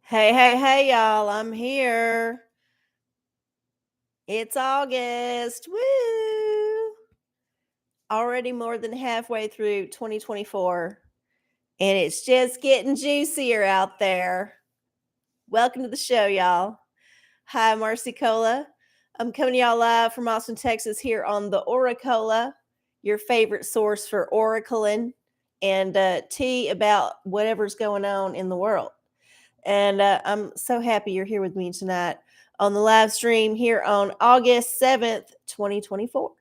Hey, hey, hey, y'all. I'm here. It's August. Woo! Already more than halfway through 2024, and it's just getting juicier out there. Welcome to the show, y'all. Hi, Marcy Cola. I'm coming to y'all live from Austin, Texas, here on the OraCola, your favorite source for oracling and tea about whatever's going on in the world. And I'm so happy you're here with me tonight on the live stream here on August 7th, 2024.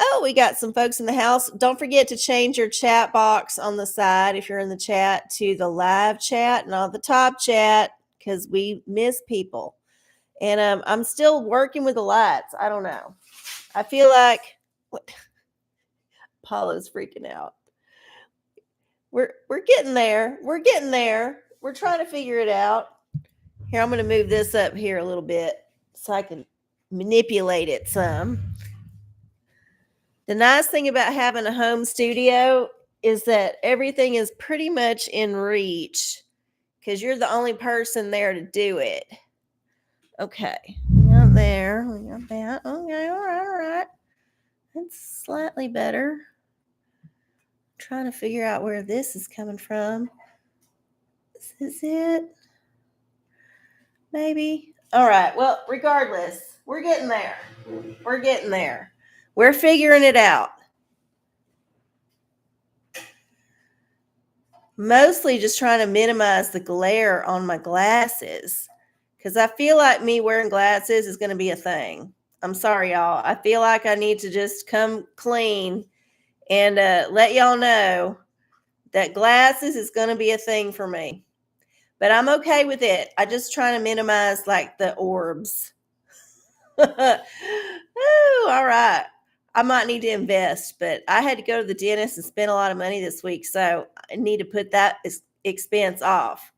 Oh, we got some folks in the house. Don't forget to change your chat box on the side if you're in the chat to the live chat, not the top chat, because we miss people. And I'm still working with the lights. I don't know. I feel like what, Paulo's freaking out. We're getting there. We're getting there. We're trying to figure it out. Here, I'm going to move this up here a little bit so I can manipulate it some. The nice thing about having a home studio is that everything is pretty much in reach because you're the only person there to do it. Okay, we got there. We got that. Okay, all right. That's slightly better. I'm trying to figure out where this is coming from. This is it. Maybe. All right. Well, regardless, we're getting there. We're getting there. We're figuring it out. Mostly just trying to minimize the glare on my glasses because I feel like me wearing glasses is going to be a thing. I'm sorry, y'all. I feel like I need to just come clean and let y'all know that glasses is going to be a thing for me. But I'm okay with it. I just trying to minimize like the orbs. Ooh, all right. I might need to invest, but I had to go to the dentist and spend a lot of money this week, so I need to put that expense off.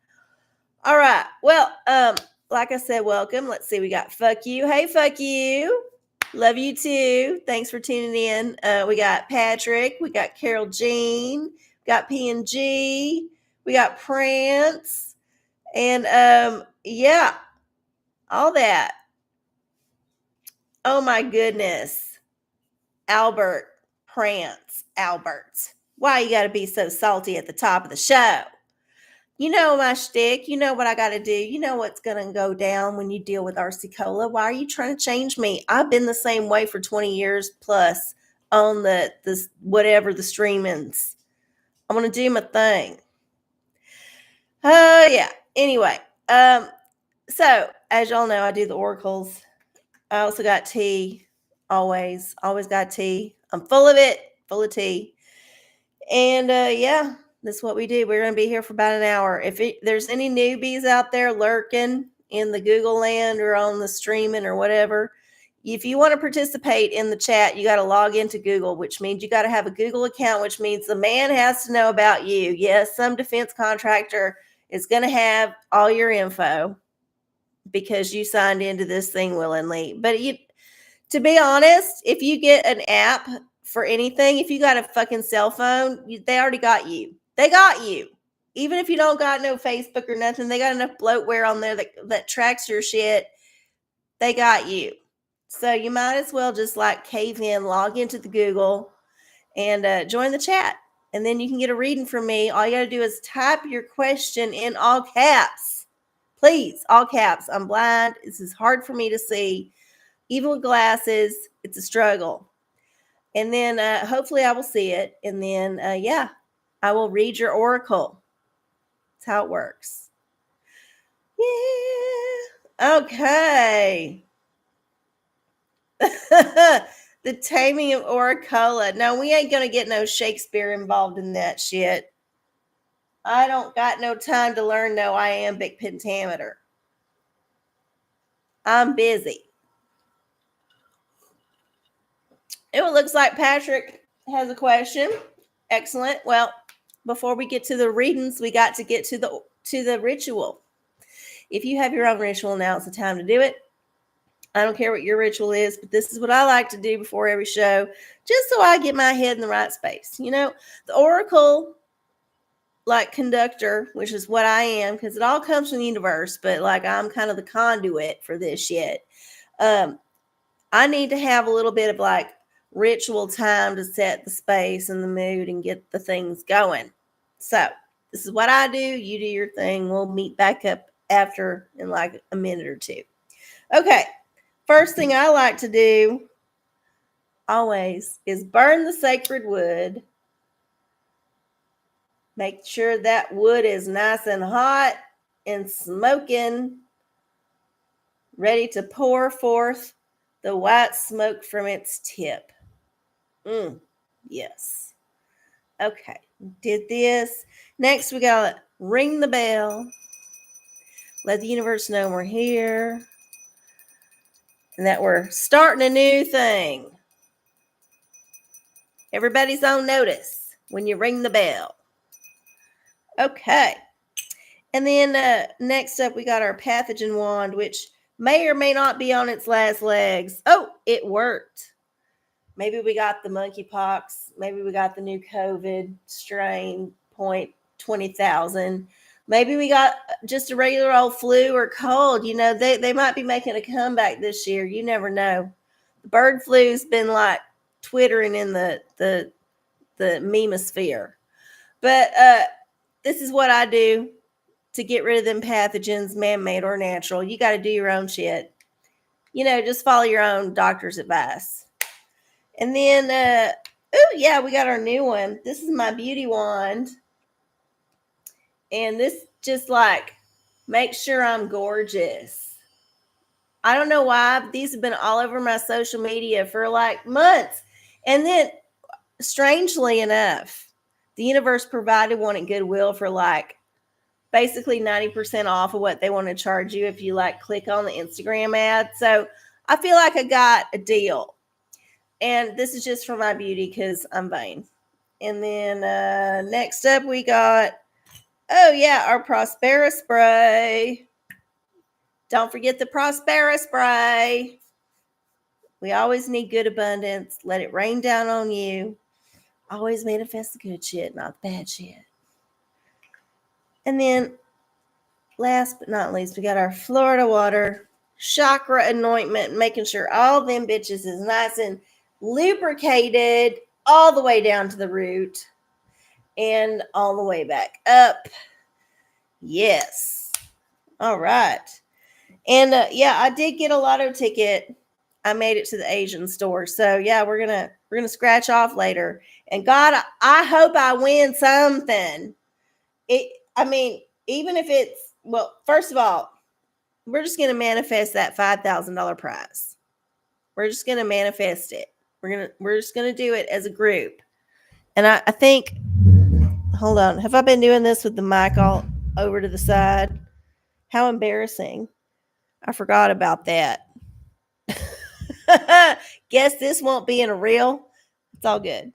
All right. Well, like I said, welcome. Let's see. We got fuck you. Hey, fuck you. Love you too. Thanks for tuning in. We got Patrick. We got Carol Jean. We got P&G. We got Prance. And yeah, all that. Oh my goodness. Albert Prance. Albert. Why you got to be so salty at the top of the show? You know my shtick. You know what I got to do. You know what's going to go down when you deal with RC Cola. Why are you trying to change me? I've been the same way for 20 years plus on the whatever the streamings. I'm going to do my thing. Yeah. Anyway, so as y'all know, I do the oracles. I also got tea. Always got tea. I'm full of it, full of tea. And yeah, that's what we do. We're going to be here for about an hour. If there's any newbies out there lurking in the Google land or on the streaming or whatever, if you want to participate in the chat, you got to log into Google, which means you got to have a Google account, which means the man has to know about you. Yes, some defense contractor is going to have all your info because you signed into this thing willingly. But to be honest, if you get an app for anything, if you got a fucking cell phone, they already got you. They got you. Even if you don't got no Facebook or nothing, they got enough bloatware on there that tracks your shit. They got you. So you might as well just like cave in, log into the Google, and join the chat. And then you can get a reading from me. All you got to do is type your question in all caps. Please, all caps. I'm blind. This is hard for me to see. Even with glasses, it's a struggle. And then hopefully I will see it. And then, yeah, I will read your oracle. That's how it works. Yeah. Okay. The Taming of OraCola. No, we ain't going to get no Shakespeare involved in that shit. I don't got no time to learn no iambic pentameter. I'm busy. It looks like Patrick has a question. Excellent. Well, before we get to the readings, we got to get to the ritual. If you have your own ritual, now it's the time to do it. I don't care what your ritual is, but this is what I like to do before every show, just so I get my head in the right space. You know, the oracle, like conductor, which is what I am, because it all comes from the universe, but like I'm kind of the conduit for this shit. I need to have a little bit of like ritual time to set the space and the mood and get the things going. So this is what I do. You do your thing. We'll meet back up after in like a minute or two. Okay. First thing I like to do always is burn the sacred wood. Make sure that wood is nice and hot and smoking, ready to pour forth the white smoke from its tip. Yes. Okay, did this. Next, we got to ring the bell. Let the universe know we're here and that we're starting a new thing. Everybody's on notice when you ring the bell. Okay. And then next up, we got our pathogen wand, which may or may not be on its last legs. Oh, it worked. Maybe we got the monkeypox. Maybe we got the new COVID strain, 20,000. Maybe we got just a regular old flu or cold. You know, they might be making a comeback this year. You never know. The bird flu's been like twittering in the memosphere. But this is what I do to get rid of them pathogens, man-made or natural. You got to do your own shit. You know, just follow your own doctor's advice. And then, we got our new one. This is my beauty wand. And this just like makes sure I'm gorgeous. I don't know why, but these have been all over my social media for like months. And then, strangely enough, the universe provided one at Goodwill for like basically 90% off of what they want to charge you if you like click on the Instagram ad. So I feel like I got a deal. And this is just for my beauty because I'm vain. And then next up we got, our Prospera spray. Don't forget the Prospera spray. We always need good abundance. Let it rain down on you. Always manifest the good shit, not the bad shit. And then last but not least, we got our Florida water chakra anointment, making sure all them bitches is nice and lubricated all the way down to the root and all the way back up. Yes. All right. And I did get a lotto ticket. I made it to the Asian store. So yeah, we're gonna scratch off later. And God, I hope I win something. Even if it's, well, first of all, we're just gonna manifest that $5,000 prize. We're just gonna manifest it. We're just gonna do it as a group. And I think, hold on, have I been doing this with the mic all over to the side? How embarrassing. I forgot about that. Guess this won't be in a reel. It's all good.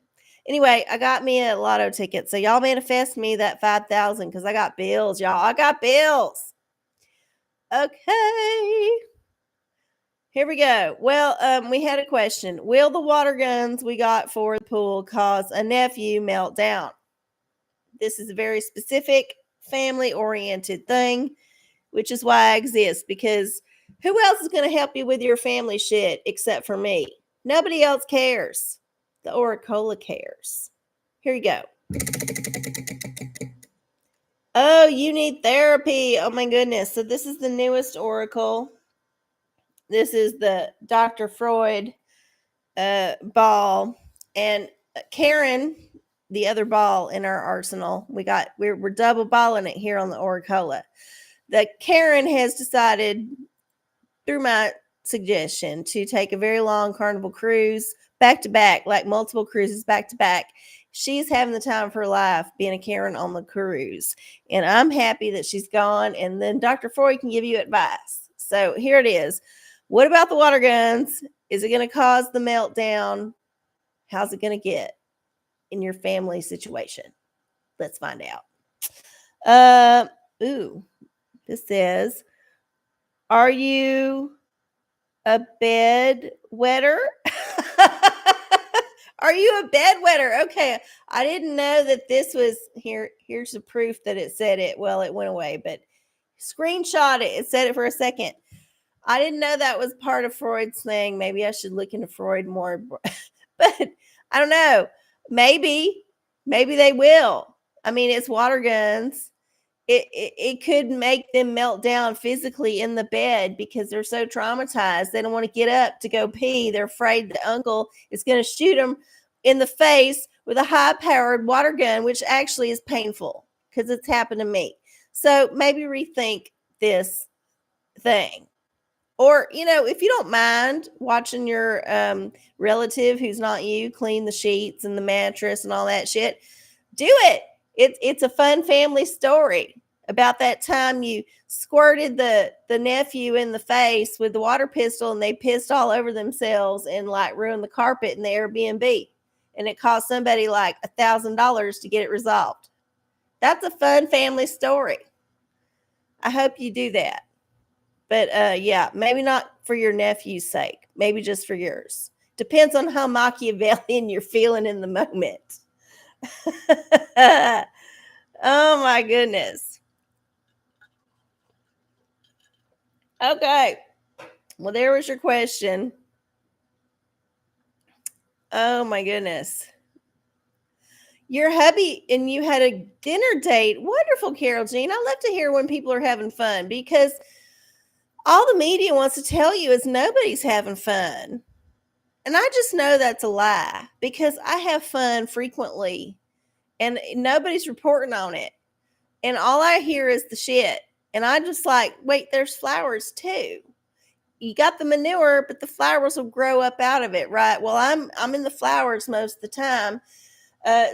Anyway, I got me a lotto ticket. So y'all manifest me that 5,000 because I got bills, y'all. I got bills. Okay. Here we go. Well, we had a question. Will the water guns we got for the pool cause a nephew meltdown? This is a very specific family-oriented thing, which is why I exist, because who else is going to help you with your family shit except for me? Nobody else cares. The OraCola cares. Here you go. Oh, you need therapy. Oh my goodness. So this is the newest Oracle. This is the Dr. Freud ball. And Karen, the other ball in our arsenal, we're double balling it here on the OraCola. The Karen has decided, through my suggestion, to take a very long Carnival cruise back to back, like multiple cruises back to back. She's having the time of her life being a Karen on the cruise. And I'm happy that she's gone. And then Dr. Freud can give you advice. So here it is. What about the water guns? Is it going to cause the meltdown? How's it going to get in your family situation? Let's find out. This says, are you a bed wetter? Are you a bedwetter? Okay. I didn't know that this was here. Here's the proof that it said it. Well, it went away, but screenshot it. It said it for a second. I didn't know that was part of Freud's thing. Maybe I should look into Freud more. But I don't know. Maybe they will. I mean, it's water guns. It could make them melt down physically in the bed because they're so traumatized. They don't want to get up to go pee. They're afraid the uncle is going to shoot them in the face with a high powered water gun, which actually is painful because it's happened to me. So maybe rethink this thing. Or, if you don't mind watching your relative who's not you clean the sheets and the mattress and all that shit, do it. It's a fun family story about that time you squirted the nephew in the face with the water pistol and they pissed all over themselves and like ruined the carpet in the Airbnb. And it cost somebody like $1,000 to get it resolved. That's a fun family story. I hope you do that. But yeah, maybe not for your nephew's sake. Maybe just for yours. Depends on how Machiavellian you're feeling in the moment. Oh my goodness. Okay. Well, there was your question. Oh my goodness. Your hubby and you had a dinner date. Wonderful, Carol Jean. I love to hear when people are having fun because all the media wants to tell you is nobody's having fun. And I just know that's a lie because I have fun frequently and nobody's reporting on it. And all I hear is the shit. And I just like, wait, there's flowers too. You got the manure, but the flowers will grow up out of it, right? Well, I'm in the flowers most of the time.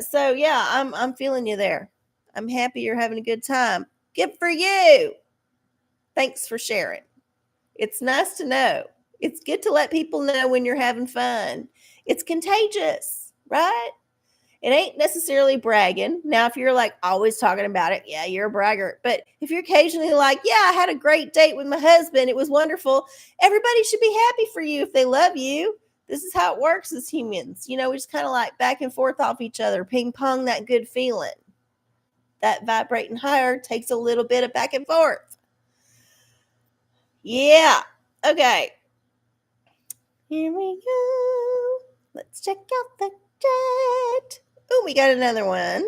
So yeah, I'm feeling you there. I'm happy you're having a good time. Good for you. Thanks for sharing. It's nice to know. It's good to let people know when you're having fun. It's contagious, right? It ain't necessarily bragging. Now, if you're like always talking about it, yeah, you're a bragger. But if you're occasionally like, yeah, I had a great date with my husband, it was wonderful. Everybody should be happy for you if they love you. This is how it works as humans. We just kind of like back and forth off each other, ping pong that good feeling. That vibrating higher takes a little bit of back and forth. Yeah. Okay. Here we go. Let's check out the chat. Oh, we got another one.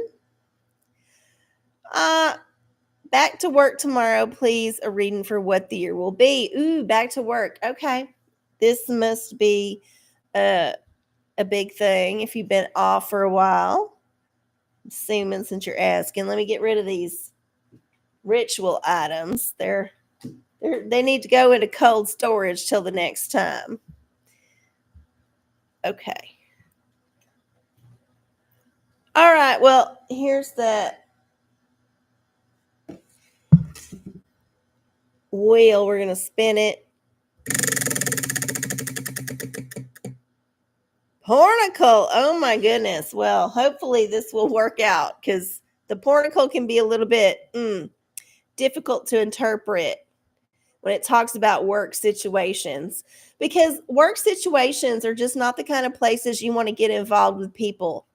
Back to work tomorrow, please. A reading for what the year will be. Ooh, back to work. Okay. This must be a big thing if you've been off for a while. I'm assuming since you're asking. Let me get rid of these ritual items. They need to go into cold storage till the next time. Okay. All right. Well, here's that wheel. We're going to spin it. Pornicle. Oh my goodness. Well, hopefully this will work out because the pornicle can be a little bit difficult to interpret when it talks about work situations because work situations are just not the kind of places you want to get involved with people.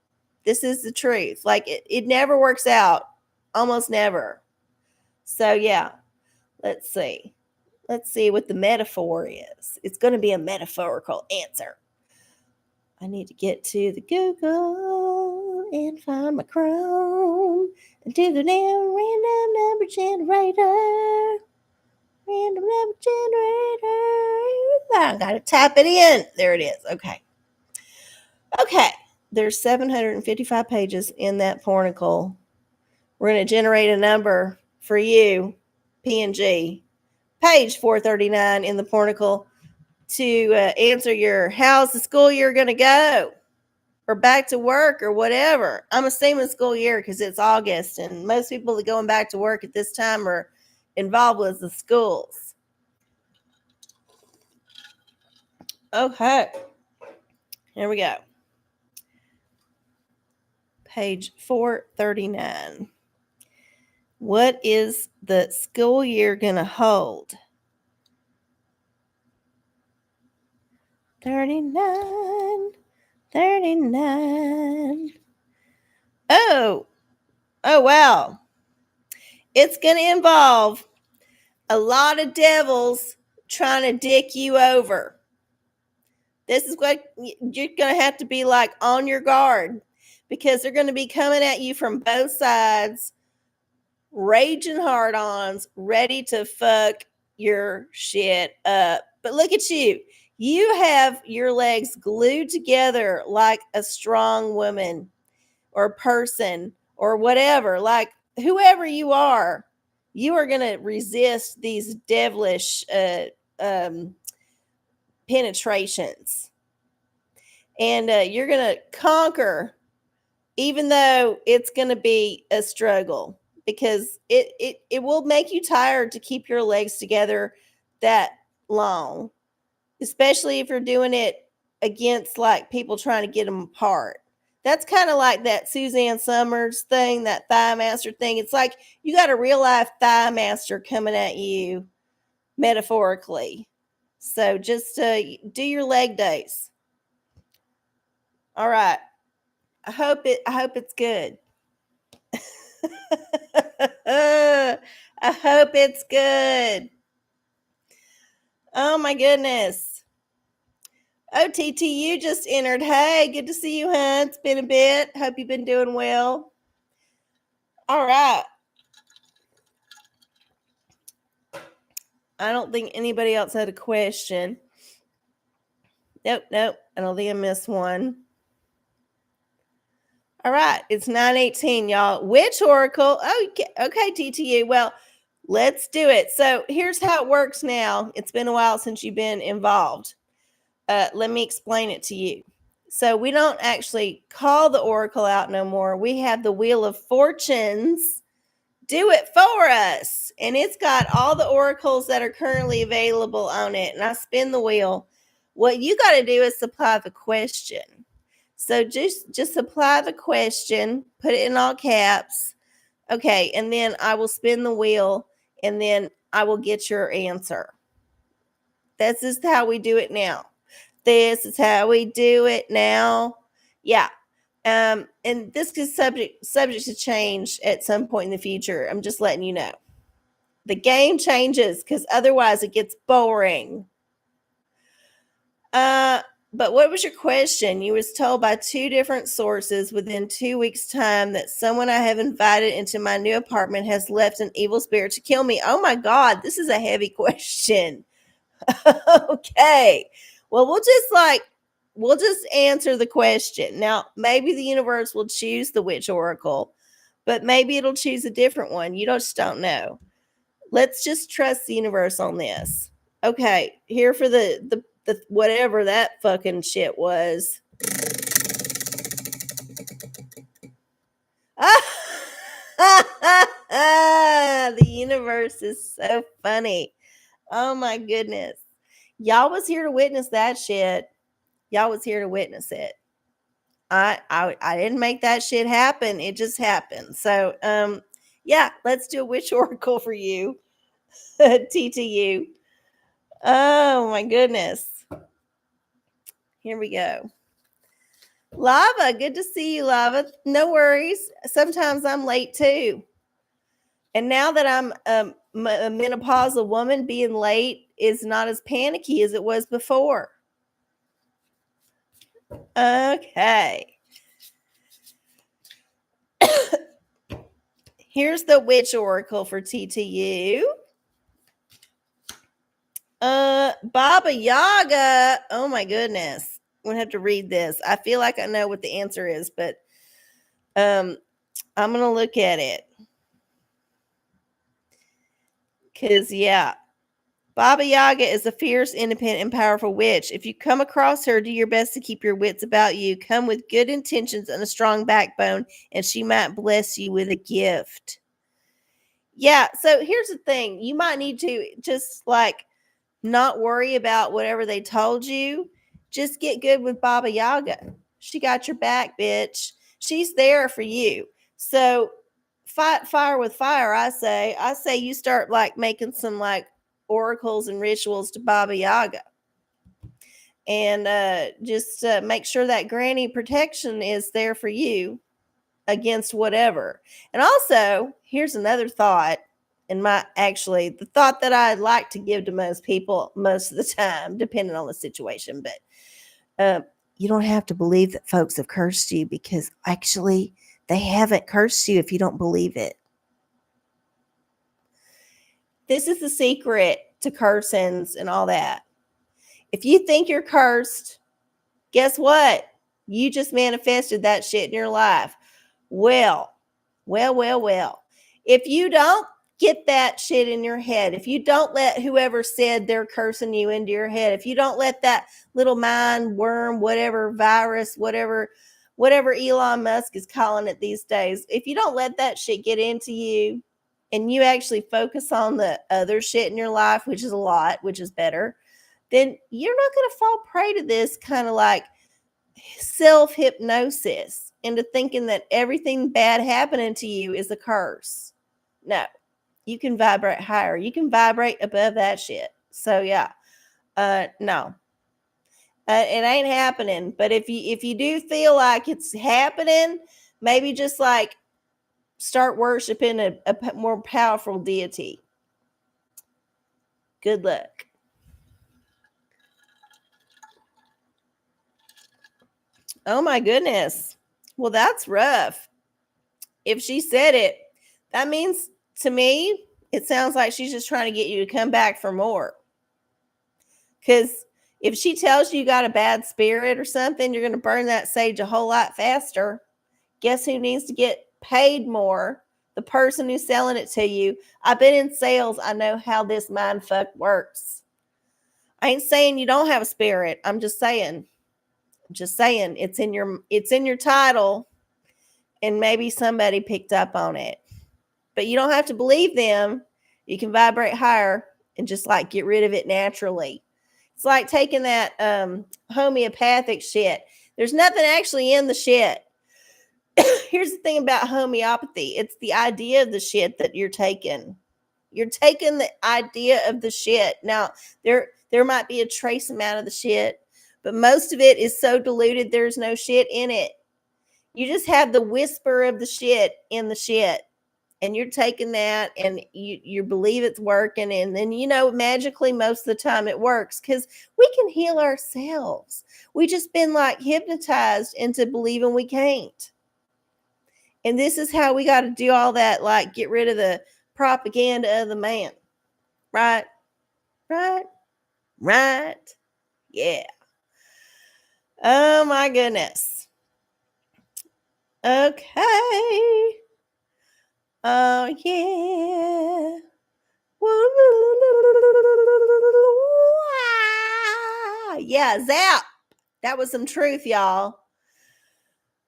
This is the truth. Like it never works out. Almost never. So yeah, let's see. Let's see what the metaphor is. It's going to be a metaphorical answer. I need to get to the Google and find my Chrome and do the damn random number generator. Random number generator. I gotta type it in. There it is. Okay. Okay. There's 755 pages in that pornicle. We're going to generate a number for you, PNG. Page 439 in the pornicle to answer your how's the school year going to go or back to work or whatever. I'm assuming school year because it's August and most people that are going back to work at this time are involved with the schools. Okay. Here we go. Page 439. What is the school year going to hold? 39, 39. Oh, wow. It's going to involve a lot of devils trying to dick you over. This is what you're going to have to be like on your guard, because they're going to be coming at you from both sides, raging hard-ons, ready to fuck your shit up. But look at you. You have your legs glued together like a strong woman or person or whatever, like whoever you are going to resist these devilish penetrations. And you're going to conquer, even though it's going to be a struggle, because it will make you tired to keep your legs together that long, especially if you're doing it against like people trying to get them apart. That's kind of like that Suzanne Summers thing, that Thigh Master thing. It's like you got a real life Thigh Master coming at you metaphorically. So just do your leg days. All right. I hope it's good. I hope it's good. Oh my goodness. OTT, you just entered. Hey, good to see you, hun. It's been a bit. Hope you've been doing well. All right. I don't think anybody else had a question. Nope. I don't think I missed one. All right. It's 9:18, y'all. Which oracle? Oh, okay, TTU. Well, let's do it. So here's how it works now. It's been a while since you've been involved. Let me explain it to you. So we don't actually call the oracle out no more. We have the Wheel of Fortunes do it for us. And it's got all the oracles that are currently available on it. And I spin the wheel. What you got to do is supply the question. So just supply the question, put it in all caps. Okay, and then I will spin the wheel, and then I will get your answer. That's just how we do it now. This is how we do it now. Yeah. And this is subject to change at some point in the future. I'm just letting you know. The game changes because otherwise it gets boring. But what was your question? You was told by 2 different sources within 2 weeks' time that someone I have invited into my new apartment has left an evil spirit to kill me. Oh my God, this is a heavy question. Okay. Well, we'll just answer the question. Now, maybe the universe will choose the witch oracle, but maybe it'll choose a different one. You just don't know. Let's just trust the universe on this. Okay, here for the whatever that fucking shit was. The universe is so funny. Oh my goodness. Y'all was here to witness that shit. Y'all was here to witness it. I didn't make that shit happen. It just happened. So yeah, let's do a witch oracle for you. TTU. Oh my goodness. Here we go. Lava, good to see you, Lava. No worries. Sometimes I'm late too. And now that I'm a menopausal woman, being late is not as panicky as it was before. Okay. Here's the witch oracle for TTU. Baba Yaga. Oh my goodness. I'm gonna have to read this. I feel like I know what the answer is, but I'm gonna look at it. Cause yeah. Baba Yaga is a fierce, independent, and powerful witch. If you come across her, do your best to keep your wits about you. Come with good intentions and a strong backbone, and she might bless you with a gift. Yeah, so here's the thing. You might need to just like not worry about whatever they told you. Just get good with Baba Yaga. She got your back, bitch. She's there for you. So fight fire with fire, I say. I say you start like making some like oracles and rituals to Baba Yaga. and just make sure that granny protection is there for you against whatever. And also, here's another thought. The thought that I'd like to give to most people most of the time, depending on the situation, but you don't have to believe that folks have cursed you, because actually they haven't cursed you if you don't believe it. This is the secret to cursings and all that. If you think you're cursed, guess what? You just manifested that shit in your life. Well. If you don't get that shit in your head, if you don't let whoever said they're cursing you into your head, if you don't let that little mind worm, whatever virus, whatever Elon Musk is calling it these days, if you don't let that shit get into you and you actually focus on the other shit in your life, which is a lot, which is better, then you're not going to fall prey to this kind of like self-hypnosis into thinking that everything bad happening to you is a curse. No, you can vibrate higher. You can vibrate above that shit. So yeah, no, it ain't happening. But if you do feel like it's happening, maybe just like start worshiping a more powerful deity. Good luck. Oh my goodness. Well, that's rough. If she said it, that means to me, it sounds like she's just trying to get you to come back for more. Because if she tells you got a bad spirit or something, you're going to burn that sage a whole lot faster. Guess who needs to get paid more? The person who's selling it to you. I've been in sales. I know how this mind fuck works. I ain't saying you don't have a spirit. I'm just saying it's in your title, and maybe somebody picked up on it. But you don't have to believe them. You can vibrate higher and just like get rid of it naturally. It's like taking that homeopathic shit. There's nothing actually in the shit. Here's the thing about homeopathy. It's the idea of the shit that you're taking. You're taking the idea of the shit. Now, there might be a trace amount of the shit, but most of it is so diluted there's no shit in it. You just have the whisper of the shit in the shit. And you're taking that and you believe it's working. And then, magically most of the time it works because we can heal ourselves. We just been like hypnotized into believing we can't. And this is how we got to do all that, like get rid of the propaganda of the man. Right? Yeah. Oh my goodness. Okay. Oh, yeah. Yeah, zap. That was some truth, y'all.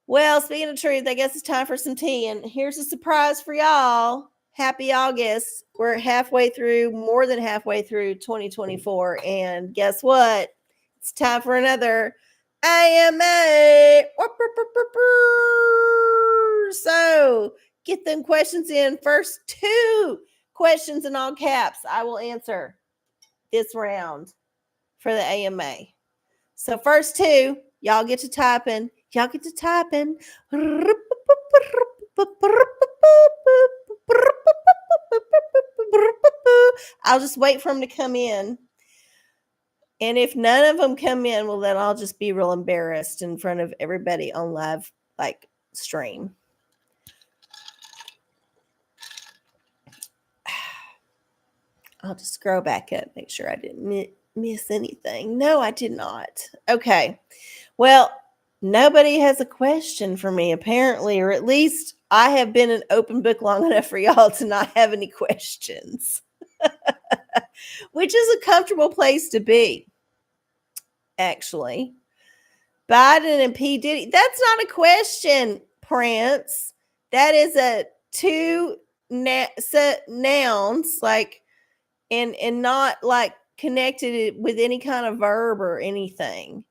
Well, speaking of truth, I guess it's time for some tea. And here's a surprise for y'all. Happy August. We're more than halfway through 2024. And guess what? It's time for another AMA. So get them questions in. First 2 questions in all caps I will answer this round for the AMA. So first 2, y'all get to typing. I'll just wait for them to come in. And if none of them come in, well, then I'll just be real embarrassed in front of everybody on live, like, stream. I'll just scroll back up, make sure I didn't miss anything. No, I did not. Okay. Well, nobody has a question for me, apparently, or at least I have been an open book long enough for y'all to not have any questions, which is a comfortable place to be, actually. Biden and P. Diddy, that's not a question, Prince. That is a 2 nouns, like, and not like connected with any kind of verb or anything.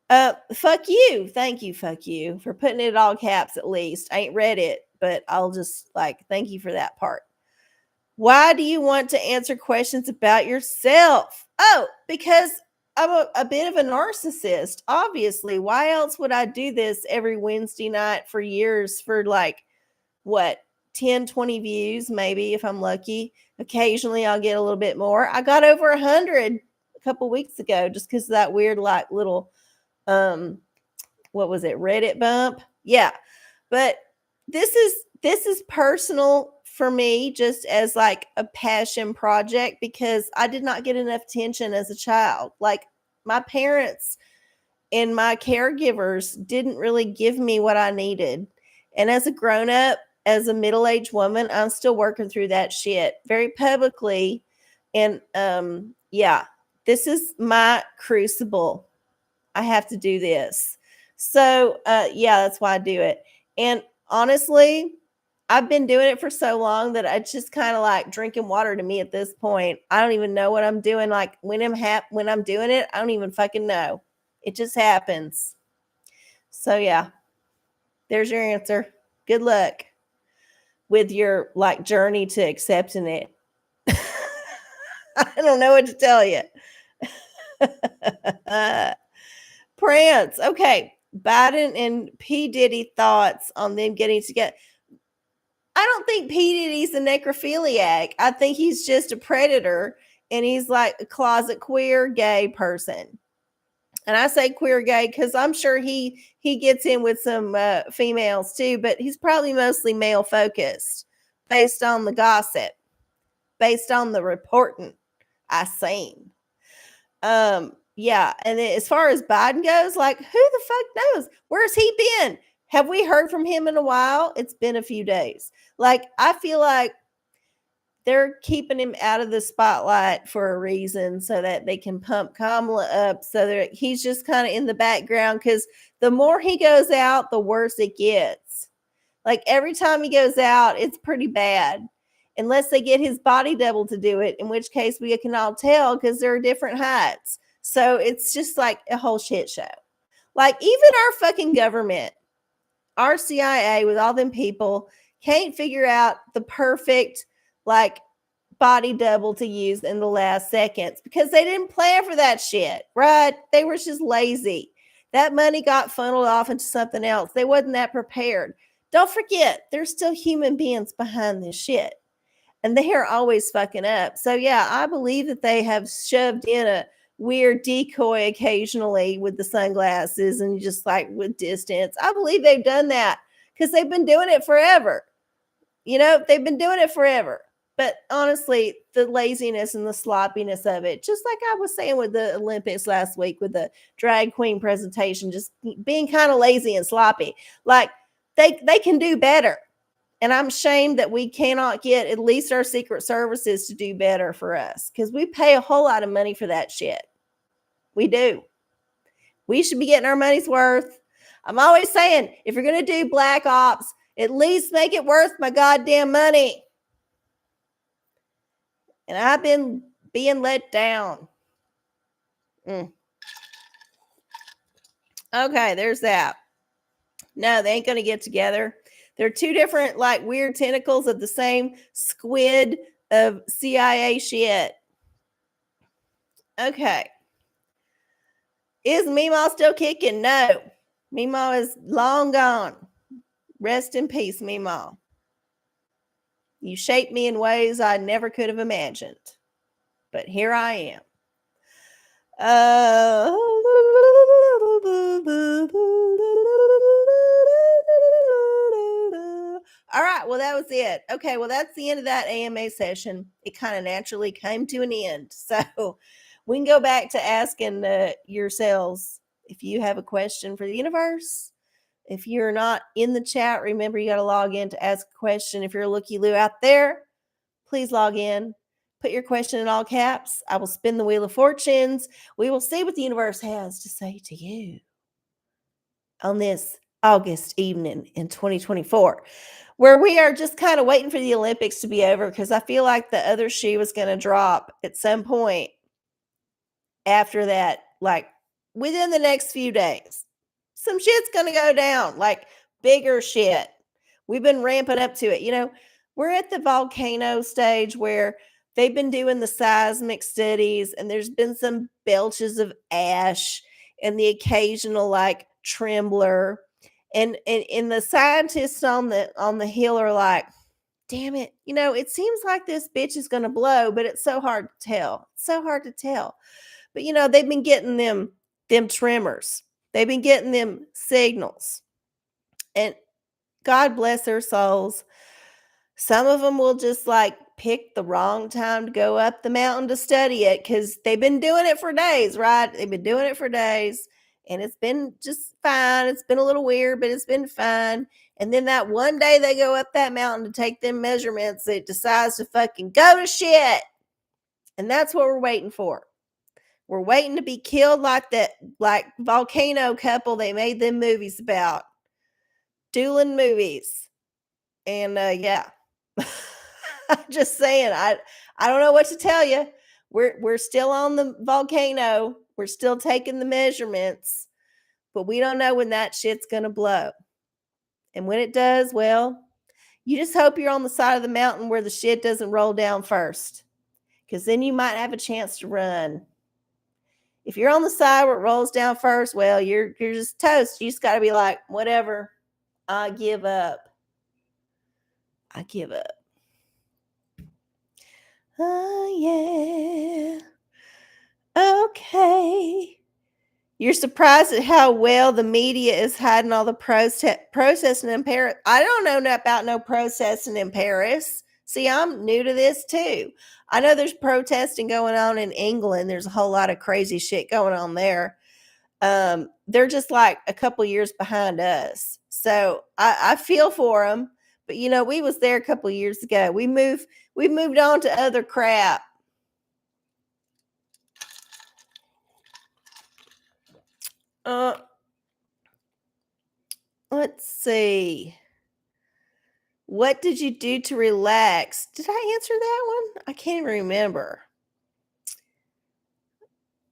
Fuck you. Thank you. Fuck you for putting it all caps at least. I ain't read it, but I'll just thank you for that part. Why do you want to answer questions about yourself? Oh, because I'm a bit of a narcissist, obviously. Why else would I do this every Wednesday night for years for like what 10, 20 views, maybe if I'm lucky. Occasionally I'll get a little bit more. I got over 100 a couple weeks ago just because of that weird like little um what was it, Reddit bump? Yeah. But this is personal for me just as like a passion project because I did not get enough attention as a child. Like my parents and my caregivers didn't really give me what I needed. And as a grown up, as a middle-aged woman, I'm still working through that shit very publicly. And yeah, this is my crucible. I have to do this. So yeah, that's why I do it. And honestly, I've been doing it for so long that it's just kind of like drinking water to me at this point. I don't even know what I'm doing. Like when I'm doing it, I don't even fucking know. It just happens. So yeah, there's your answer. Good luck with your like journey to accepting it. I don't know what to tell you. Prince. Okay. Biden and P. Diddy thoughts on them getting together. I don't think P. Diddy's a necrophiliac. I think he's just a predator and he's like a closet queer gay person. And I say queer gay because I'm sure he gets in with some females too, but he's probably mostly male focused based on the gossip, based on the reporting I seen. Yeah, and then as far as Biden goes, like who the fuck knows? Where's he been? Have we heard from him in a while? It's been a few days. Like I feel like they're keeping him out of the spotlight for a reason so that they can pump Kamala up so that he's just kind of in the background because the more he goes out, the worse it gets. Like every time he goes out, it's pretty bad. Unless they get his body double to do it, in which case we can all tell because there are different heights. So it's just like a whole shit show. Like even our fucking government, our CIA with all them people can't figure out the perfect like body double to use in the last seconds because they didn't plan for that shit, right? They were just lazy. That money got funneled off into something else. They wasn't that prepared. Don't forget, there's still human beings behind this shit. And they are always fucking up. So yeah, I believe that they have shoved in a weird decoy occasionally with the sunglasses and just like with distance. I believe they've done that because they've been doing it forever. You know, they've been doing it forever. But honestly, the laziness and the sloppiness of it, just like I was saying with the Olympics last week with the drag queen presentation, just being kind of lazy and sloppy. Like they can do better. And I'm ashamed that we cannot get at least our secret services to do better for us because we pay a whole lot of money for that shit. We do. We should be getting our money's worth. I'm always saying, if you're going to do black ops, at least make it worth my goddamn money. And I've been being let down. Okay, there's that. No, they ain't going to get together. They're two different, like, weird tentacles of the same squid of CIA shit. Okay. Is Meemaw still kicking? No. Meemaw is long gone. Rest in peace, Meemaw. You shaped me in ways I never could have imagined. But here I am. All right, well, that was it. Okay, well, that's the end of that AMA session. It kind of naturally came to an end. So we can go back to asking yourselves if you have a question for the universe. If you're not in the chat, remember you got to log in to ask a question. If you're a looky loo out there, please log in. Put your question in all caps. I will spin the wheel of fortunes. We will see what the universe has to say to you on this August evening in 2024, where we are just kind of waiting for the Olympics to be over because I feel like the other shoe is going to drop at some point after that, like within the next few days. Some shit's going to go down, like bigger shit. We've been ramping up to it. You know, we're at the volcano stage where they've been doing the seismic studies, and there's been some belches of ash and the occasional like trembler. And the scientists on the hill are like, damn it, it seems like this bitch is gonna blow, but it's so hard to tell. It's so hard to tell. But they've been getting them tremors. They've been getting them signals. And God bless their souls. Some of them will just like pick the wrong time to go up the mountain to study it because they've been doing it for days, right? They've been doing it for days and it's been just fine. It's been a little weird, but it's been fine. And then that one day they go up that mountain to take them measurements, it decides to fucking go to shit. And that's what we're waiting for. We're waiting to be killed like that, like volcano couple they made them movies about. Dueling movies. And yeah. I'm just saying, I don't know what to tell you. We're still on the volcano. We're still taking the measurements, but we don't know when that shit's gonna blow. And when it does, well, you just hope you're on the side of the mountain where the shit doesn't roll down first, because then you might have a chance to run. If you're on the side where it rolls down first, well, you're just toast. You just got to be like, whatever. I give up. I give up. Oh, yeah. Okay. You're surprised at how well the media is hiding all the processing in Paris. I don't know about no processing in Paris. See, I'm new to this too. I know there's protesting going on in England. There's a whole lot of crazy shit going on there. They're just like a couple years behind us. So I feel for them. But we was there a couple years ago. We moved on to other crap. Let's see. What did you do to relax? Did I answer that one? I can't remember.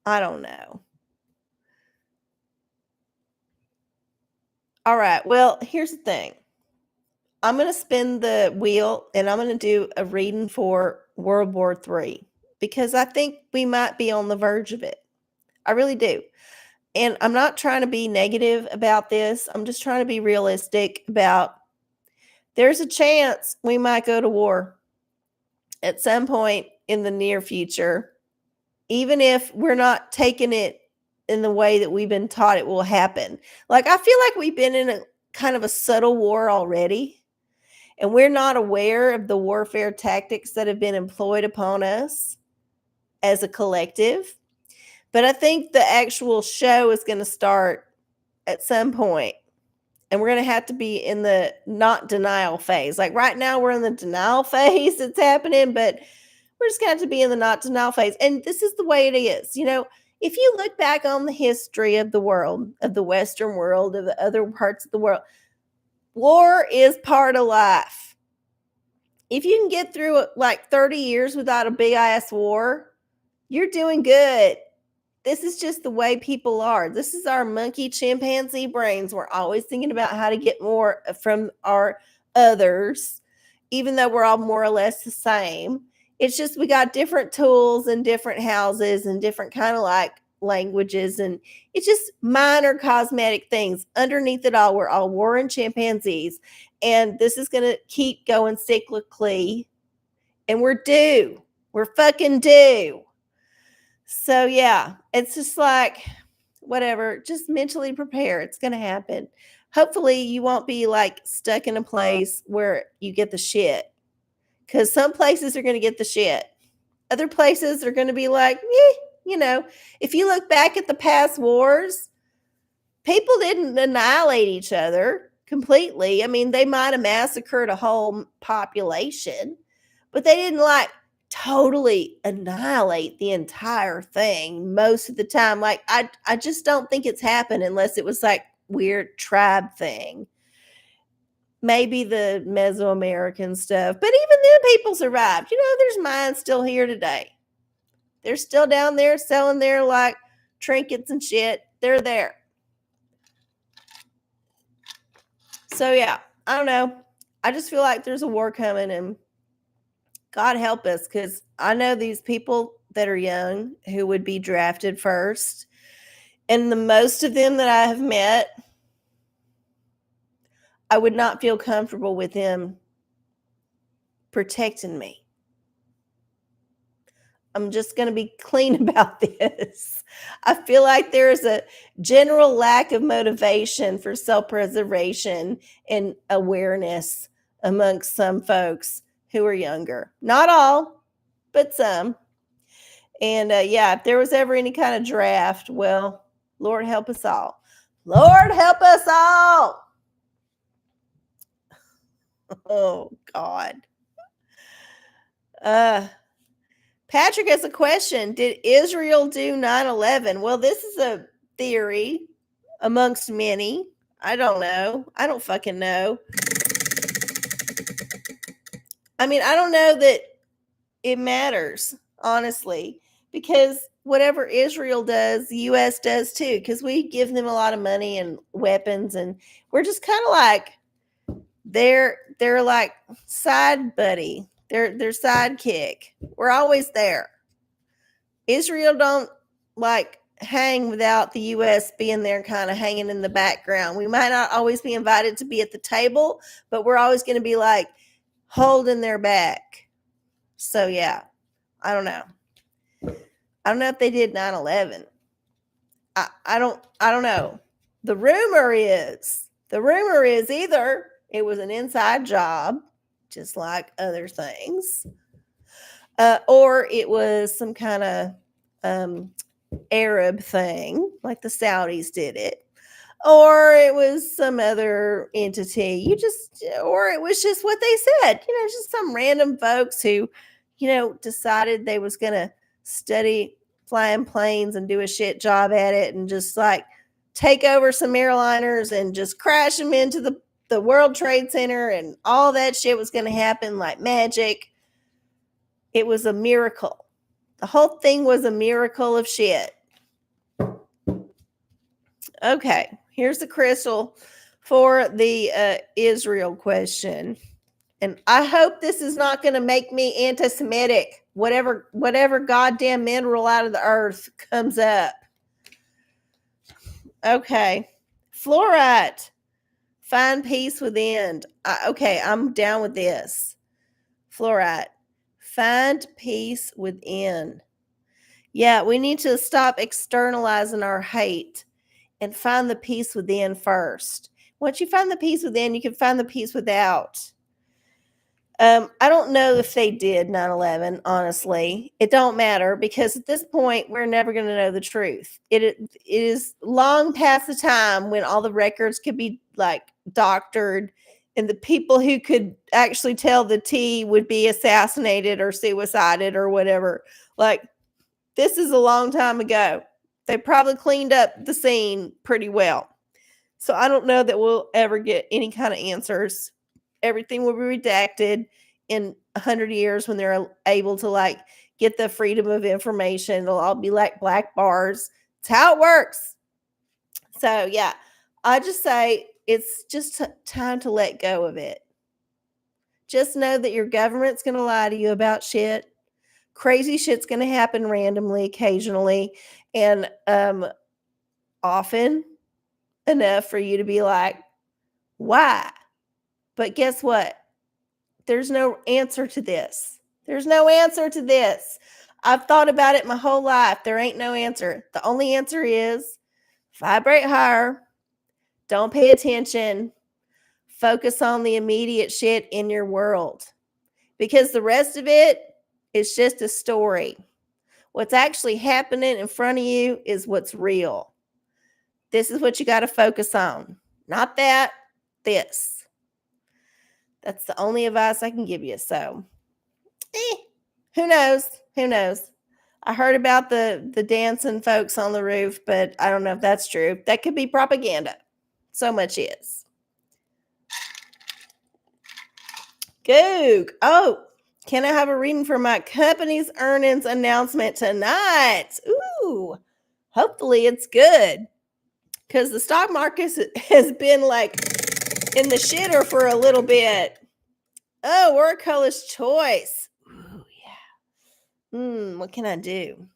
I don't know. All right. Well, here's the thing. I'm going to spin the wheel and I'm going to do a reading for World War III because I think we might be on the verge of it. I really do. And I'm not trying to be negative about this. I'm just trying to be realistic about there's a chance we might go to war at some point in the near future, even if we're not taking it in the way that we've been taught it will happen. Like, I feel like we've been in a kind of a subtle war already, and we're not aware of the warfare tactics that have been employed upon us as a collective. But I think the actual show is going to start at some point, and we're going to have to be in the not denial phase. Like right now, we're in the denial phase that's happening, but we're just going to have to be in the not denial phase. And this is the way it is. If you look back on the history of the world, of the Western world, of the other parts of the world, war is part of life. If you can get through like 30 years without a big ass war, you're doing good. This is just the way people are. This is our monkey chimpanzee brains. We're always thinking about how to get more from our others, even though we're all more or less the same. It's just we got different tools and different houses and different kind of like languages, and it's just minor cosmetic things. Underneath it all, we're all warring chimpanzees, and this is going to keep going cyclically, and we're due. We're fucking due. So yeah, it's just like, whatever, just mentally prepare. It's going to happen. Hopefully you won't be like stuck in a place where you get the shit, because some places are going to get the shit. Other places are going to be like, if you look back at the past wars, people didn't annihilate each other completely. I mean, they might have massacred a whole population, but they didn't like totally annihilate the entire thing most of the time. Like, I just don't think it's happened unless it was like weird tribe thing. Maybe the Mesoamerican stuff, but even then people survived. There's mines still here today. They're still down there selling their like trinkets and shit. They're there. So yeah, I don't know. I just feel like there's a war coming, and God help us, because I know these people that are young who would be drafted first. And the most of them that I have met, I would not feel comfortable with them protecting me. I'm just going to be clean about this. I feel like there is a general lack of motivation for self-preservation and awareness amongst some folks who are younger. Not all, but some. And yeah, if there was ever any kind of draft, well, Lord help us all. Lord help us all. Oh, God. Patrick has a question. Did Israel do 9/11? Well, this is a theory amongst many. I don't know. I don't fucking know. I mean, I don't know that it matters, honestly, because whatever Israel does, the U.S. does too, because we give them a lot of money and weapons, and we're just kind of like they're like side buddy. They're sidekick. We're always there. Israel don't like hang without the U.S. being there, kind of hanging in the background. We might not always be invited to be at the table, but we're always going to be like holding their back. So yeah, I don't know. I don't know if they did 9/11. I don't know. The rumor is either it was an inside job, just like other things, or it was some kind of Arab thing, like the Saudis did it, or it was some other entity. Or it was just what they said. Just some random folks who, decided they was gonna study flying planes and do a shit job at it, and just like take over some airliners and just crash them into the World Trade Center, and all that shit was gonna happen like magic. It was a miracle. The whole thing was a miracle of shit. Okay, here's the crystal for the Israel question. And I hope this is not going to make me anti-Semitic. Whatever goddamn mineral out of the earth comes up. Okay. Fluorite. Find peace within. Okay, I'm down with this. Fluorite. Find peace within. Yeah, we need to stop externalizing our hate and find the peace within first. Once you find the peace within, you can find the peace without. I don't know if they did 9/11, honestly. It don't matter, because at this point, we're never going to know the truth. It is long past the time when all the records could be like doctored, and the people who could actually tell the tea would be assassinated or suicided or whatever. Like, this is a long time ago. They probably cleaned up the scene pretty well. So I don't know that we'll ever get any kind of answers. Everything will be redacted in 100 years when they're able to like get the freedom of information. It'll all be like black bars. It's how it works. So yeah, I just say it's just time to let go of it. Just know that your government's going to lie to you about shit. Crazy shit's going to happen randomly, occasionally, and often enough for you to be like, why? But guess what? There's no answer to this. There's no answer to this. I've thought about it my whole life. There ain't no answer. The only answer is vibrate higher. Don't pay attention. Focus on the immediate shit in your world, because the rest of it is just a story. What's actually happening in front of you is what's real. This is what you got to focus on. Not that, this. That's the only advice I can give you. So, who knows? Who knows? I heard about the dancing folks on the roof, but I don't know if that's true. That could be propaganda. So much is. Goog. Oh, can I have a reading for my company's earnings announcement tonight? Ooh, hopefully it's good, because the stock market has been like in the shitter for a little bit. Oh, OraCola's choice. What can I do?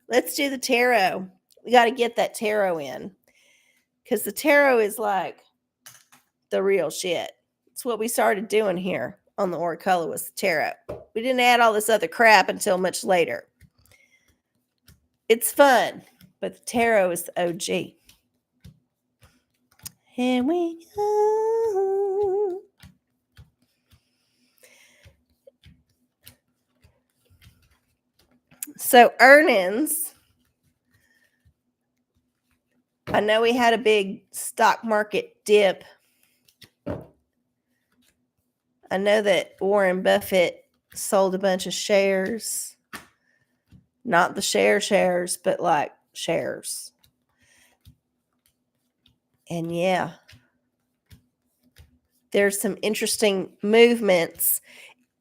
Let's do the taro. We got to get that taro in because the taro is like the real shit. It's what we started doing here on the OraCola was the taro. We didn't add all this other crap until much later. It's fun, but the taro is the OG. Here we go. So earnings. I know we had a big stock market dip. I know that Warren Buffett sold a bunch of shares. Not the shares, but like shares. And yeah, there's some interesting movements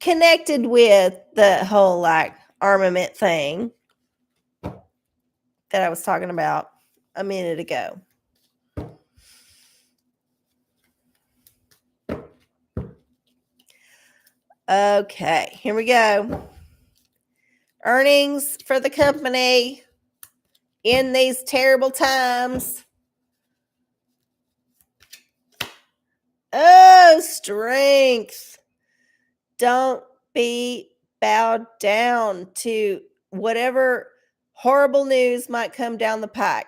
connected with the whole like armament thing that I was talking about a minute ago. Okay, here we go. Earnings for the company in these terrible times. Oh, strength. Don't be bowed down to whatever horrible news might come down the pike.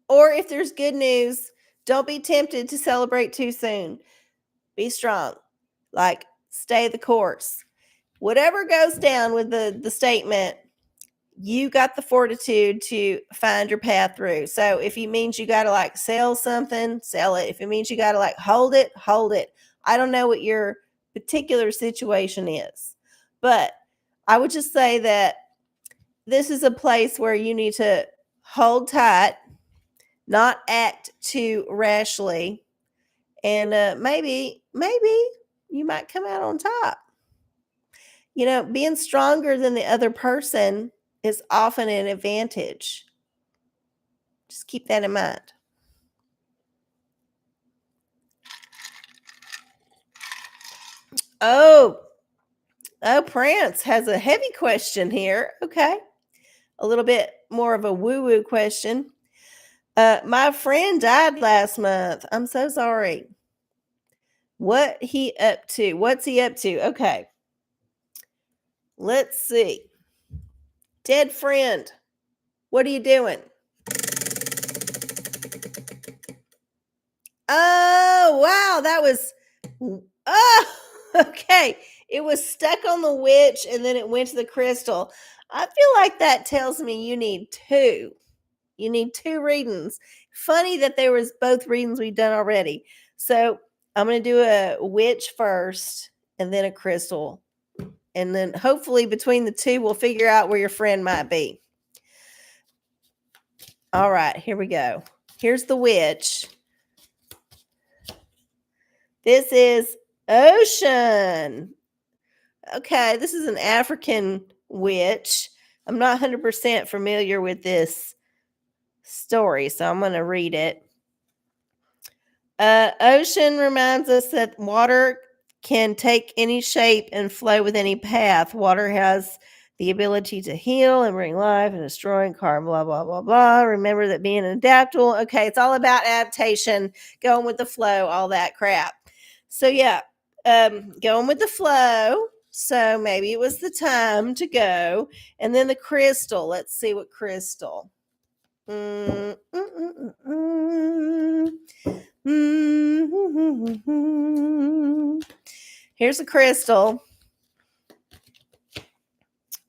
Or if there's good news, don't be tempted to celebrate too soon. Be strong. Like, stay the course. Whatever goes down with the statement, you got the fortitude to find your path through. So if it means you got to like sell something, sell it. If it means you got to like hold it, hold it. I don't know what your particular situation is, but I would just say that this is a place where you need to hold tight, not act too rashly, and maybe you might come out on top. You know, being stronger than the other person is often an advantage. Just keep that in mind. Oh, Prince has a heavy question here. Okay. A little bit more of a woo-woo question. My friend died last month. I'm so sorry. What he up to? What's he up to? Okay. Let's see. Dead friend. What are you doing? Oh, wow. That was. Oh, okay. It was stuck on the witch and then it went to the crystal. I feel like that tells me you need two. You need two readings. Funny that there was both readings we've done already. So I'm going to do a witch first and then a crystal. And then hopefully between the two, we'll figure out where your friend might be. All right, here we go. Here's the witch. This is Ocean. Okay, this is an African witch. I'm not 100% familiar with this story, so I'm going to read it. Ocean reminds us that water can take any shape and flow with any path. Water has the ability to heal and bring life and destroy and harm, blah, blah, blah, blah. Remember that being adaptable. Okay, it's all about adaptation, going with the flow, all that crap. So, yeah, going with the flow. So maybe it was the time to go. And then the crystal. Let's see what crystal. Here's a crystal.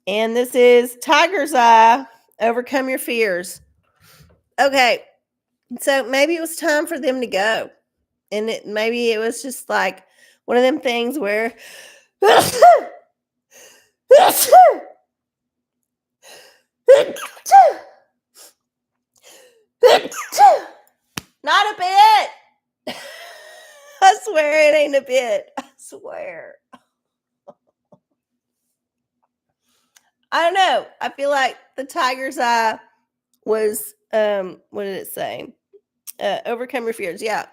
And this is Tiger's Eye. Overcome your fears. Okay. So maybe it was time for them to go. And maybe it was just like one of them things where not a bit. I swear it ain't a bit. I swear. I don't know. I feel like the Tiger's Eye was what did it say? Overcome your fears. Yeah.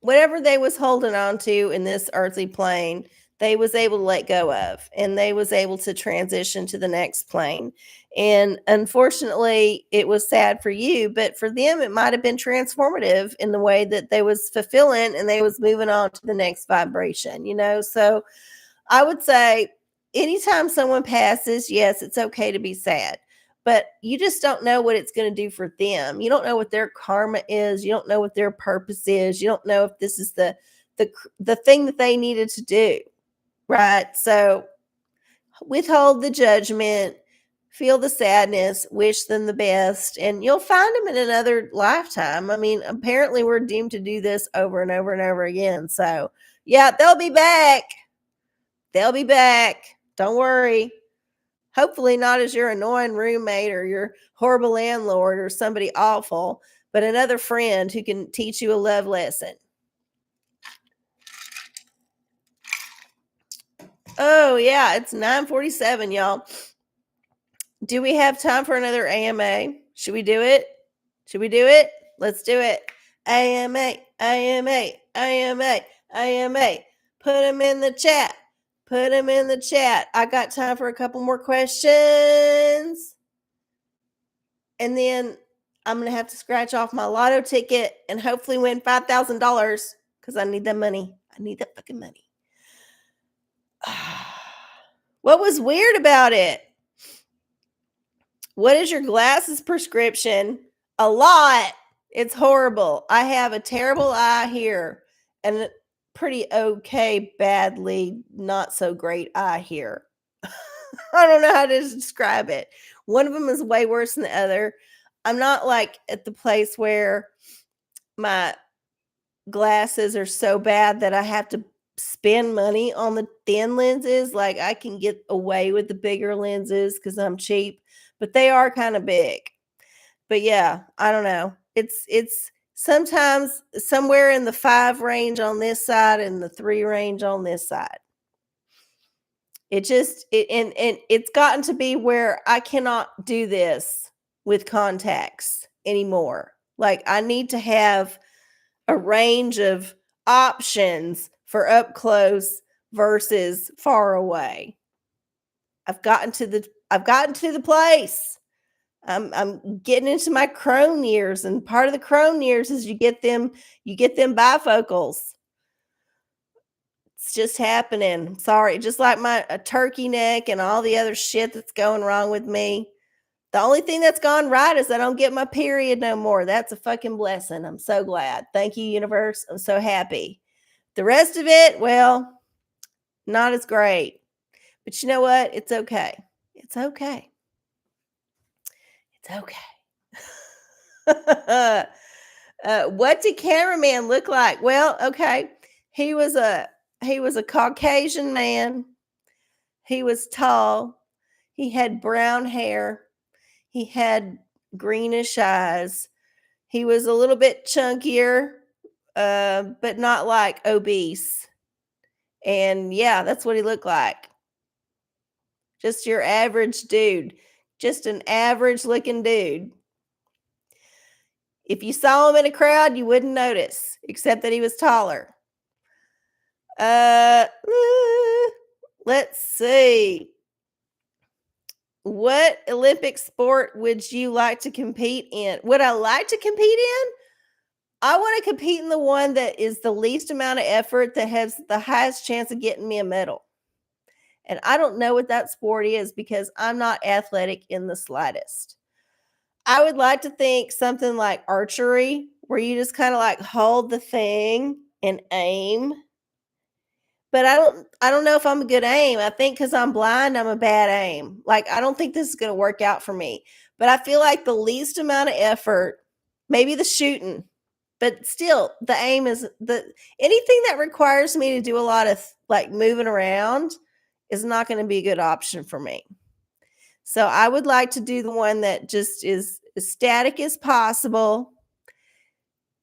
whatever they was holding on to in this earthly plane, they was able to let go of, and they was able to transition to the next plane. And unfortunately, it was sad for you, but for them it might have been transformative in the way that they was fulfilling and they was moving on to the next vibration, So I would say anytime someone passes, yes, it's okay to be sad, but you just don't know what it's going to do for them. You don't know what their karma is. You don't know what their purpose is. You don't know if this is the thing that they needed to do, right? So withhold the judgment, feel the sadness, wish them the best, and you'll find them in another lifetime. I mean, apparently we're doomed to do this over and over and over again. So, yeah, they'll be back. They'll be back. Don't worry. Hopefully not as your annoying roommate or your horrible landlord or somebody awful, but another friend who can teach you a love lesson. Oh, yeah, it's 9:47, y'all. Do we have time for another AMA? Should we do it? Should we do it? Let's do it. AMA, AMA, AMA, AMA. Put them in the chat. Put them in the chat. I got time for a couple more questions. And then I'm going to have to scratch off my lotto ticket and hopefully win $5,000 because I need that money. I need that fucking money. What was weird about it? What is your glasses prescription? A lot. It's horrible. I have a terrible eye here and a pretty okay, badly, not so great eye here. I don't know how to describe it. One of them is way worse than the other. I'm not like at the place where my glasses are so bad that I have to spend money on the thin lenses. Like I can get away with the bigger lenses because I'm cheap, but they are kind of big. But yeah, I don't know. It's sometimes somewhere in the 5 range on this side and the 3 range on this side. And it's gotten to be where I cannot do this with contacts anymore. Like I need to have a range of options for up close versus far away. I've gotten to the place. I'm getting into my crone years, and part of the crone years is you get them bifocals. It's just happening. I'm sorry. Just like my turkey neck and all the other shit that's going wrong with me. The only thing that's gone right is I don't get my period no more. That's a fucking blessing. I'm so glad. Thank you, universe. I'm so happy. The rest of it, well, not as great. But you know what? It's okay. It's okay. It's okay. What did cameraman look like? Well, okay. He was a Caucasian man. He was tall. He had brown hair. He had greenish eyes. He was a little bit chunkier, but not like obese. And yeah, that's what he looked like. Just your average dude. Just an average looking dude. If you saw him in a crowd, you wouldn't notice, except that he was taller. Let's see. What Olympic sport would you like to compete in? Would I like to compete in? I want to compete in the one that is the least amount of effort that has the highest chance of getting me a medal. And I don't know what that sport is because I'm not athletic in the slightest. I would like to think something like archery, where you just kind of like hold the thing and aim. But I don't know if I'm a good aim. I think because I'm blind, I'm a bad aim. Like I don't think this is going to work out for me. But I feel like the least amount of effort, maybe the shooting, but still the aim is anything that requires me to do a lot of like moving around is not going to be a good option for me. So I would like to do the one that just is as static as possible,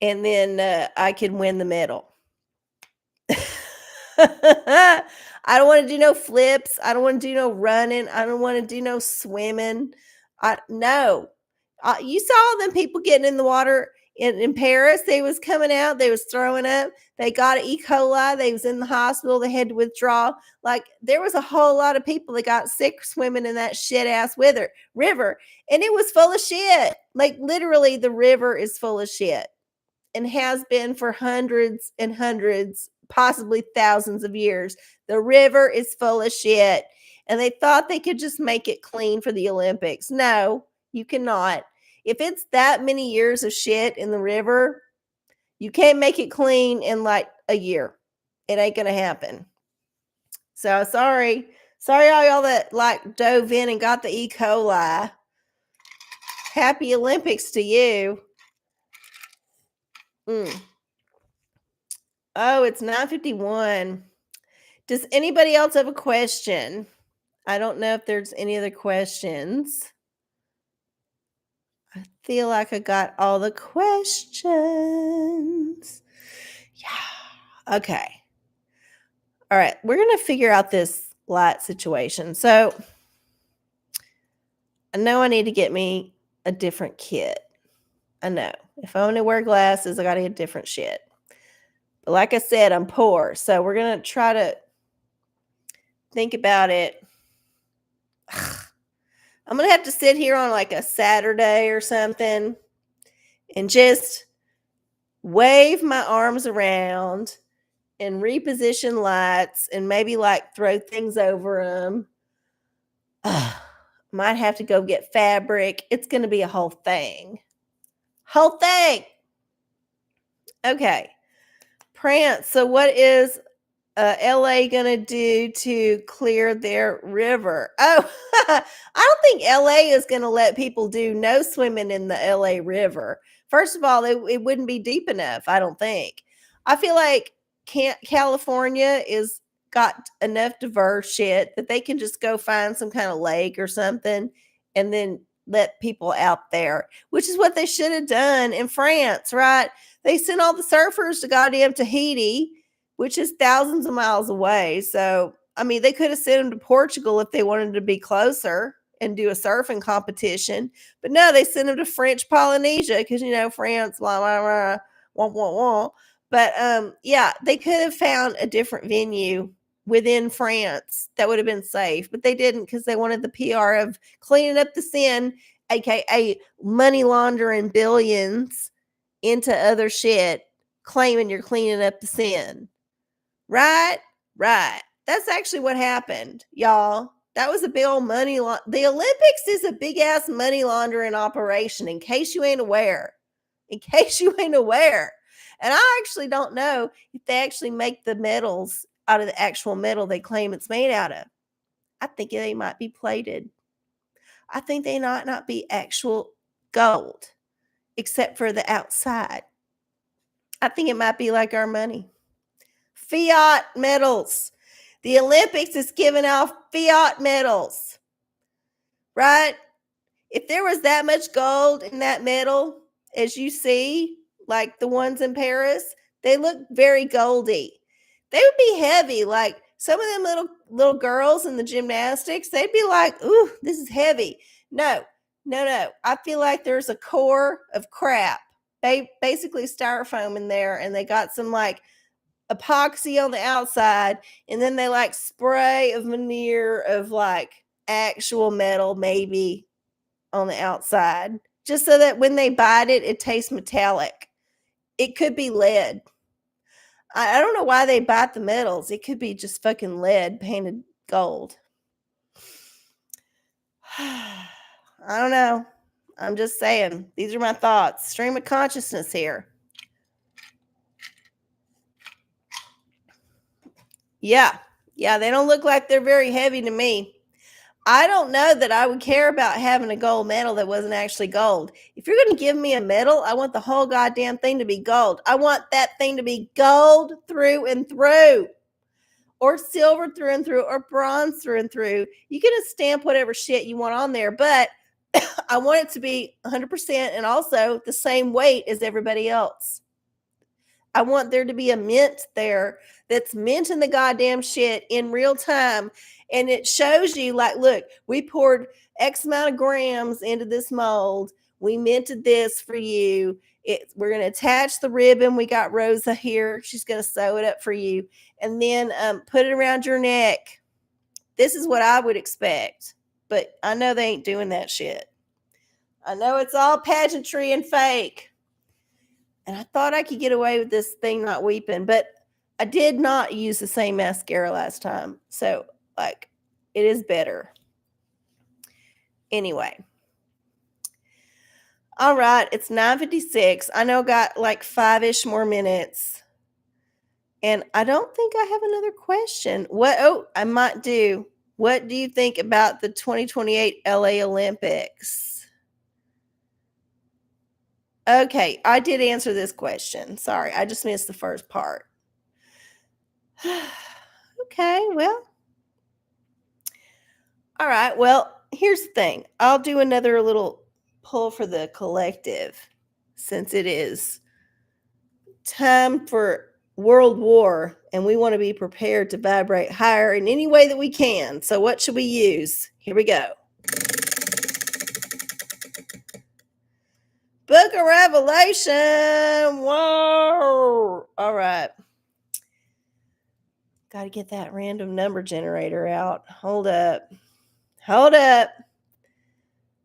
and then I can win the medal. I don't want to do no flips. I don't want to do no running. I don't want to do no swimming. No. You saw them people getting in the water in Paris. They was coming out. They was throwing up. They got E. coli. They was in the hospital. They had to withdraw. Like, there was a whole lot of people that got sick swimming in that shit ass river. And it was full of shit. Like, literally, the river is full of shit and has been for hundreds and hundreds, possibly thousands of years. The river is full of shit. And they thought they could just make it clean for the Olympics. No, you cannot. If it's that many years of shit in the river, you can't make it clean in like a year. It ain't gonna happen. So sorry all y'all that like dove in and got the E. coli. Happy Olympics to you. Oh, it's 9:51. Does anybody else have a question? I don't know if there's any other questions. I feel like I got all the questions. Yeah. Okay. All right. We're going to figure out this light situation. So I know I need to get me a different kit. I know. If I want to wear glasses, I got to get different shit. But like I said, I'm poor. So we're going to try to think about it. I'm going to have to sit here on like a Saturday or something and just wave my arms around and reposition lights and maybe like throw things over them. Might have to go get fabric. It's going to be a whole thing. Okay. Prance. So what is LA going to do to clear their river? Oh, I don't think LA is going to let people do no swimming in the LA River. First of all, it wouldn't be deep enough, I don't think. I feel like California is got enough diverse shit that they can just go find some kind of lake or something and then let people out there, which is what they should have done in France, right? They sent all the surfers to goddamn Tahiti, which is thousands of miles away. So, I mean, they could have sent them to Portugal if they wanted to be closer and do a surfing competition. But no, they sent them to French Polynesia because, you know, France, blah, blah, blah, wah, wah, wah. But, yeah, they could have found a different venue within France that would have been safe. But they didn't because they wanted the PR of cleaning up the sin, a.k.a. money laundering billions into other shit, claiming you're cleaning up the sin. Right. That's actually what happened, y'all. That was a big old money. The Olympics is a big ass money laundering operation, in case you ain't aware. And I actually don't know if they actually make the medals out of the actual metal they claim it's made out of. I think they might be plated. I think they might not be actual gold, except for the outside. I think it might be like our money. Fiat medals. The Olympics is giving off fiat medals, right? If there was that much gold in that medal, as you see, like the ones in Paris, they look very goldy. They would be heavy. Like some of them little girls in the gymnastics, they'd be like, ooh, this is heavy. No. I feel like there's a core of crap. They basically styrofoam in there, and they got some like epoxy on the outside, and then they like spray a veneer of like actual metal maybe on the outside, just so that when they bite it, it tastes metallic. It could be lead. I don't know why they bite the metals. It could be just fucking lead painted gold. I don't know. I'm just saying. These are my thoughts. Stream of consciousness here. Yeah, they don't look like they're very heavy to me. I don't know that I would care about having a gold medal that wasn't actually gold. If you're going to give me a medal, I want the whole goddamn thing to be gold. I want that thing to be gold through and through, or silver through and through, or bronze through and through. You can stamp whatever shit you want on there, but I want it to be 100% and also the same weight as everybody else. I want there to be a mint there that's minting the goddamn shit in real time. And it shows you, like, look, we poured X amount of grams into this mold. We minted this for you. We're going to attach the ribbon. We got Rosa here. She's going to sew it up for you. And then put it around your neck. This is what I would expect. But I know they ain't doing that shit. I know it's all pageantry and fake. And I thought I could get away with this thing not weeping. But I did not use the same mascara last time. So, like, it is better. Anyway. All right, it's 9:56. I know I got like 5-ish more minutes. And I don't think I have another question. I might do. What do you think about the 2028 LA Olympics? Okay, I did answer this question. Sorry, I just missed the first part. Okay, well. All right, well, here's the thing. I'll do another little pull for the collective since it is time for World War and we want to be prepared to vibrate higher in any way that we can. So what should we use? Here we go. Book of Revelation. Whoa. All right. Got to get that random number generator out. Hold up.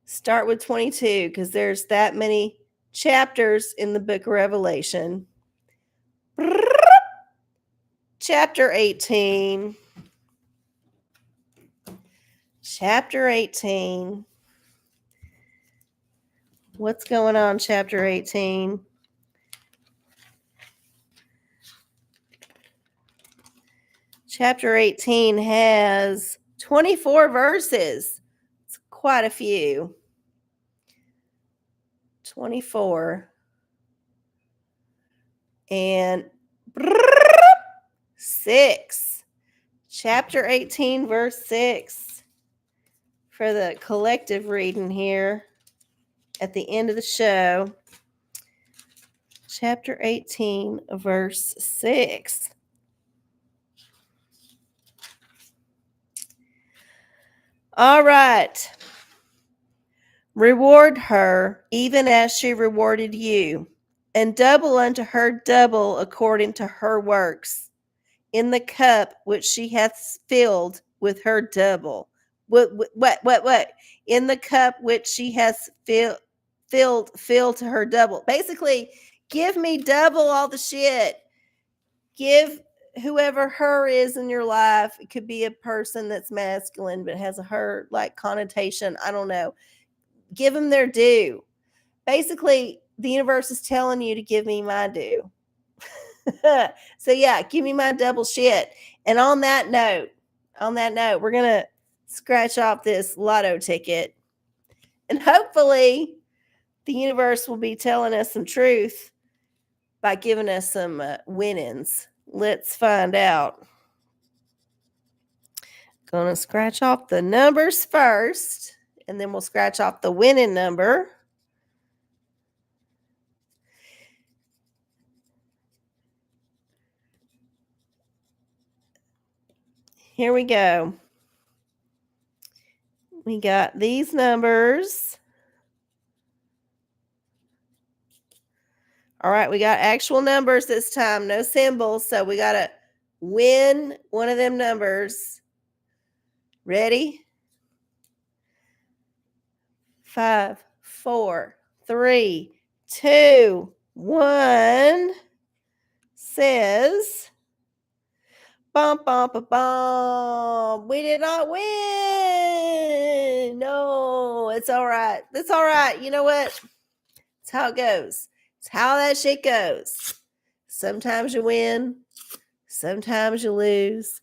Start with 22 because there's that many chapters in the book of Revelation. Chapter 18. Chapter 18. What's going on, chapter 18? Chapter 18 has 24 verses. It's quite a few. 24. And 6. Chapter 18, verse 6. For the collective reading here at the end of the show. Chapter 18, verse 6. All right. Reward her even as she rewarded you, and double unto her double according to her works, in the cup which she hath filled with her double. What? In the cup which she has filled to her double. Basically, give me double all the shit. Give whoever her is in your life. It could be a person that's masculine but has a her like connotation. I don't know. Give them their due. Basically, the universe is telling you to give me my due. So yeah, give me my double shit. And on that note, we're going to scratch off this lotto ticket. And hopefully the universe will be telling us some truth by giving us some winnings. Let's find out. Going to scratch off the numbers first, and then we'll scratch off the winning number. Here we go. We got these numbers. All right, we got actual numbers this time, no symbols. So we got to win one of them numbers. Ready? 5, 4, 3, 2, 1 says, bum, bum, bum, bum. We did not win. No, it's all right. It's all right. You know what? It's how it goes. It's how that shit goes. Sometimes you win. Sometimes you lose.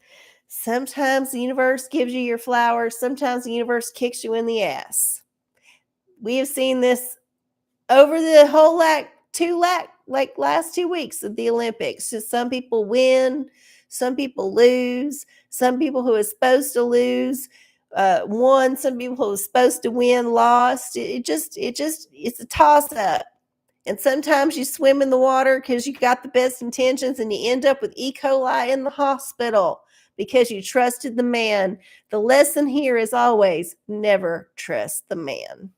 Sometimes the universe gives you your flowers. Sometimes the universe kicks you in the ass. We have seen this over the whole last 2 weeks of the Olympics. Just some people win, some people lose, some people who are supposed to lose won, some people who are supposed to win lost. It's a toss up. And sometimes you swim in the water because you got the best intentions and you end up with E. coli in the hospital because you trusted the man. The lesson here is always never trust the man.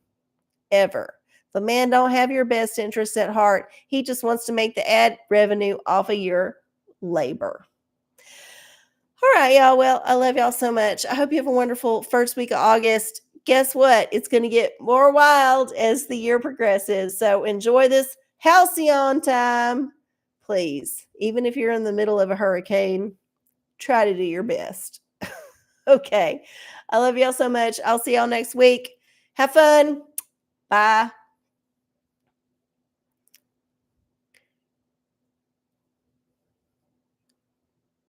Ever. The man don't have your best interest at heart. He just wants to make the ad revenue off of your labor. All right, y'all. Well, I love y'all so much. I hope you have a wonderful first week of August. Guess what? It's going to get more wild as the year progresses. So enjoy this halcyon time, please. Even if you're in the middle of a hurricane, try to do your best. Okay. I love y'all so much. I'll see y'all next week. Have fun. Bye.